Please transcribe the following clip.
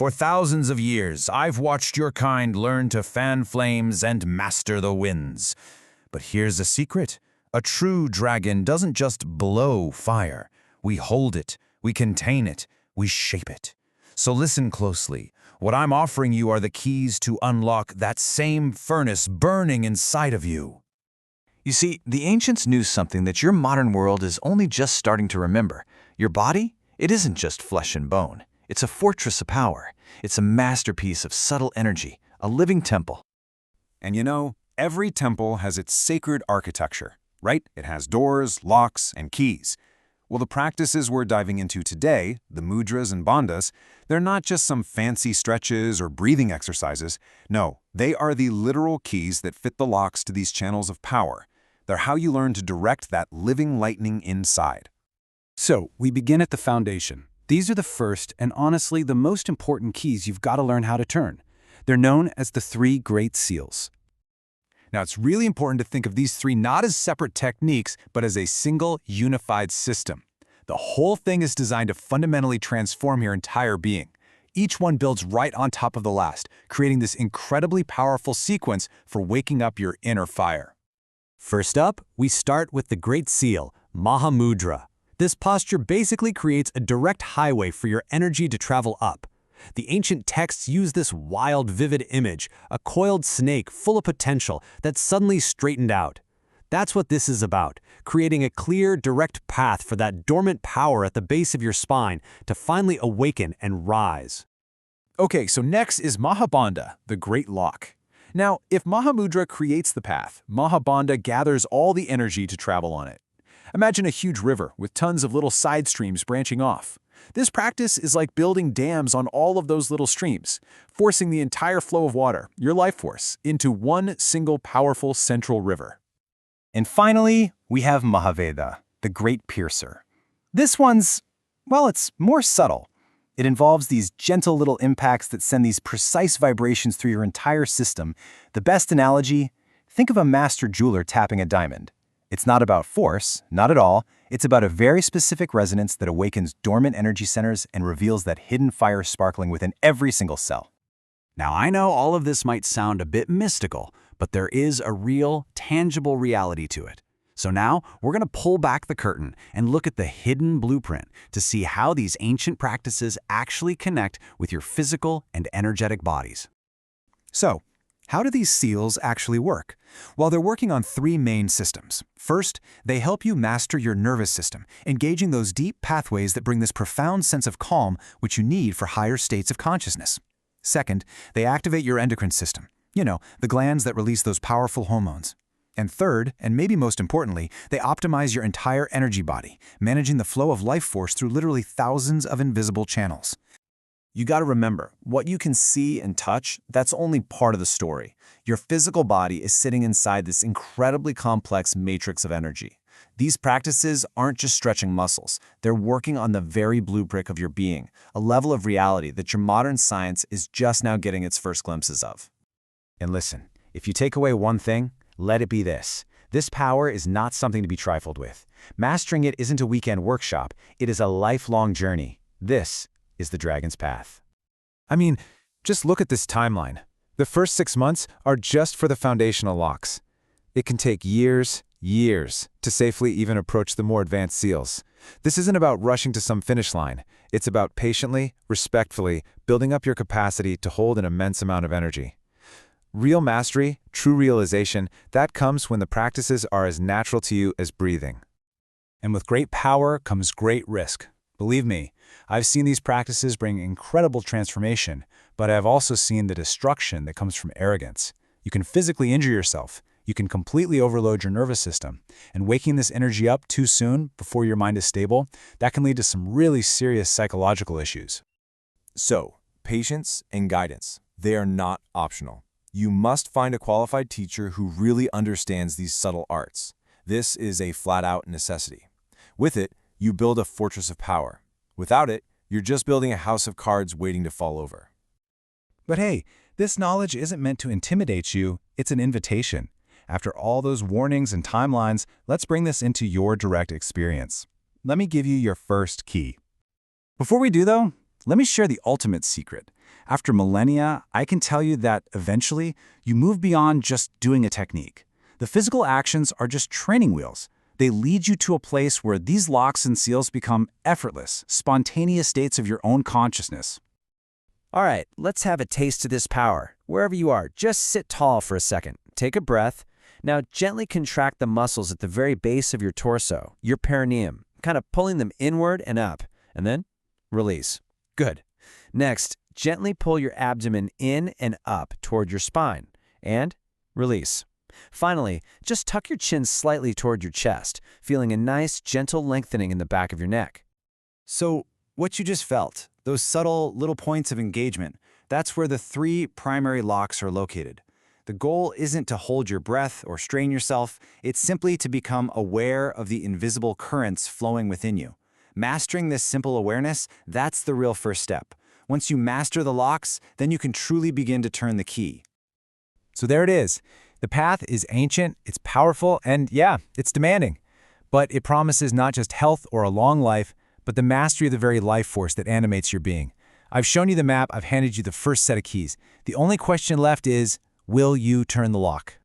For thousands of years, I've watched your kind learn to fan flames and master the winds. But here's a secret. A true dragon doesn't just blow fire. We hold it, we contain it, we shape it. So listen closely. What I'm offering you are the keys to unlock that same furnace burning inside of you. You see, the ancients knew something that your modern world is only just starting to remember. Your body, it isn't just flesh and bone. It's a fortress of power. It's a masterpiece of subtle energy, a living temple. And you know, every temple has its sacred architecture, right? It has doors, locks, and keys. Well, the practices we're diving into today, the mudras and bandhas, they're not just some fancy stretches or breathing exercises. No, they are the literal keys that fit the locks to these channels of power. They're how you learn to direct that living lightning inside. So, we begin at the foundation. These are the first and honestly the most important keys you've got to learn how to turn. They're known as the three great seals. Now, it's really important to think of these three not as separate techniques, but as a single, unified system. The whole thing is designed to fundamentally transform your entire being. Each one builds right on top of the last, creating this incredibly powerful sequence for waking up your inner fire. First up, we start with the Great Seal, Mahamudra. This posture basically creates a direct highway for your energy to travel up. The ancient texts use this wild, vivid image, a coiled snake full of potential that suddenly straightened out. That's what this is about, creating a clear, direct path for that dormant power at the base of your spine to finally awaken and rise. Okay, so next is Mahabandha, the Great Lock. Now, if Mahamudra creates the path, Mahabandha gathers all the energy to travel on it. Imagine a huge river with tons of little side streams branching off. This practice is like building dams on all of those little streams, forcing the entire flow of water, your life force, into one single powerful central river. And finally, we have Mahaveda, the Great Piercer. This one's, well, it's more subtle. It involves these gentle little impacts that send these precise vibrations through your entire system. The best analogy, think of a master jeweler tapping a diamond. It's not about force, not at all. It's about a very specific resonance that awakens dormant energy centers and reveals that hidden fire sparkling within every single cell. Now, I know all of this might sound a bit mystical, but there is a real, tangible reality to it. So now, we're going to pull back the curtain and look at the hidden blueprint to see how these ancient practices actually connect with your physical and energetic bodies. So, how do these seals actually work? Well, they're working on three main systems. First, they help you master your nervous system, engaging those deep pathways that bring this profound sense of calm which you need for higher states of consciousness. Second, they activate your endocrine system. You know, the glands that release those powerful hormones. And third, and maybe most importantly, they optimize your entire energy body, managing the flow of life force through literally thousands of invisible channels. You got to remember, what you can see and touch, that's only part of the story. Your physical body is sitting inside this incredibly complex matrix of energy. These practices aren't just stretching muscles. They're working on the very blueprint of your being, a level of reality that your modern science is just now getting its first glimpses of. And listen, if you take away one thing, let it be this. This power is not something to be trifled with. Mastering it isn't a weekend workshop. It is a lifelong journey. This is the Dragon's Path. I mean, just look at this timeline. The first 6 months are just for the foundational locks. It can take years to safely even approach the more advanced seals. This isn't about rushing to some finish line. It's about patiently, respectfully, building up your capacity to hold an immense amount of energy. Real mastery, true realization, that comes when the practices are as natural to you as breathing. And with great power comes great risk. Believe me, I've seen these practices bring incredible transformation, but I've also seen the destruction that comes from arrogance. You can physically injure yourself. You can completely overload your nervous system. And waking this energy up too soon, before your mind is stable, that can lead to some really serious psychological issues. So, patience and guidance, they are not optional. You must find a qualified teacher who really understands these subtle arts. This is a flat-out necessity. With it, you build a fortress of power. Without it, you're just building a house of cards waiting to fall over. But hey, this knowledge isn't meant to intimidate you, it's an invitation. After all those warnings and timelines, let's bring this into your direct experience. Let me give you your first key. Before we do though, let me share the ultimate secret. After millennia, I can tell you that eventually, you move beyond just doing a technique. The physical actions are just training wheels. They lead you to a place where these locks and seals become effortless, spontaneous states of your own consciousness. All right, let's have a taste of this power. Wherever you are, just sit tall for a second. Take a breath. Now gently contract the muscles at the very base of your torso, your perineum, kind of pulling them inward and up. And then release. Good. Next, gently pull your abdomen in and up toward your spine. And release. Finally, just tuck your chin slightly toward your chest, feeling a nice, gentle lengthening in the back of your neck. So, what you just felt, those subtle little points of engagement, that's where the 3 primary locks are located. The goal isn't to hold your breath or strain yourself, it's simply to become aware of the invisible currents flowing within you. Mastering this simple awareness, that's the real first step. Once you master the locks, then you can truly begin to turn the key. So there it is. The path is ancient, it's powerful, and yeah, it's demanding. But it promises not just health or a long life, but the mastery of the very life force that animates your being. I've shown you the map, I've handed you the first set of keys. The only question left is, will you turn the lock?